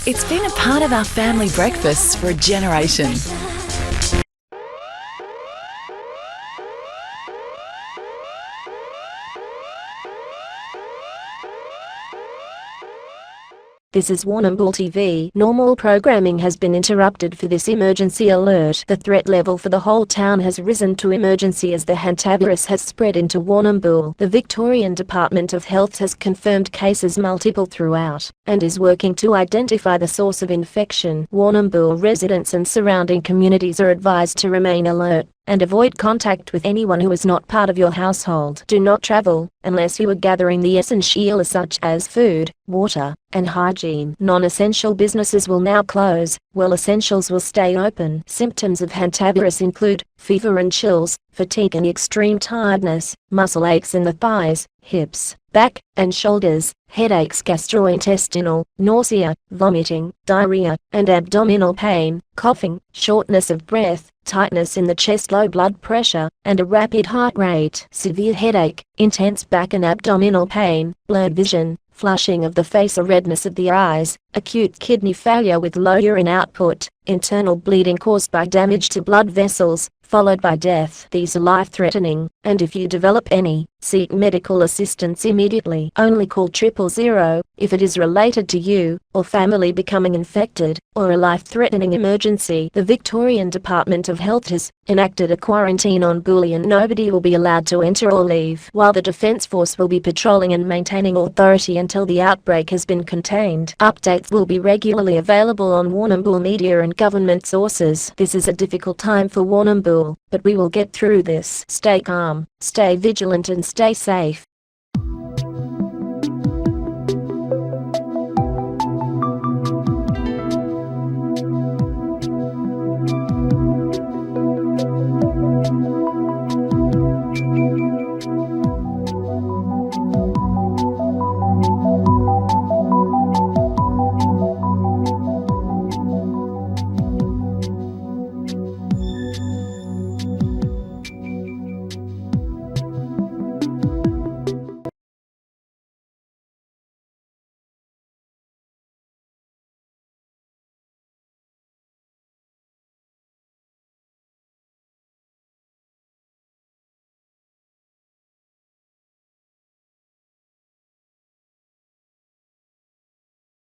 It's been a part of our family breakfasts for a generation. This is Warrnambool TV. Normal programming has been interrupted for this emergency alert. The threat level for the whole town has risen to emergency as the Hantavirus has spread into Warrnambool. The Victorian Department of Health has confirmed cases multiple throughout, and is working to identify the source of infection. Warrnambool residents and surrounding communities are advised to remain alert and avoid contact with anyone who is not part of your household. Do not travel unless you are gathering the essentials such as food, water, and hygiene. Non-essential businesses will now close, while essentials will stay open. Symptoms of Hantavirus include fever and chills, fatigue and extreme tiredness, muscle aches in the thighs, hips, back, and shoulders, headaches, gastrointestinal, nausea, vomiting, diarrhea, and abdominal pain, coughing, shortness of breath, tightness in the chest, low blood pressure, and a rapid heart rate, severe headache, intense back and abdominal pain, blurred vision, flushing of the face or redness of the eyes, acute kidney failure with low urine output, internal bleeding caused by damage to blood vessels, followed by death. These are life-threatening, and if you develop any, seek medical assistance immediately. Only call 000 if it is related to you or family becoming infected, or a life-threatening emergency. The Victorian Department of Health has enacted a quarantine on Bool and nobody will be allowed to enter or leave, while the Defence Force will be patrolling and maintaining authority until the outbreak has been contained. Updates will be regularly available on Warrnambool media and government sources. This is a difficult time for Warrnambool, but we will get through this. Stay calm, stay vigilant and stay safe.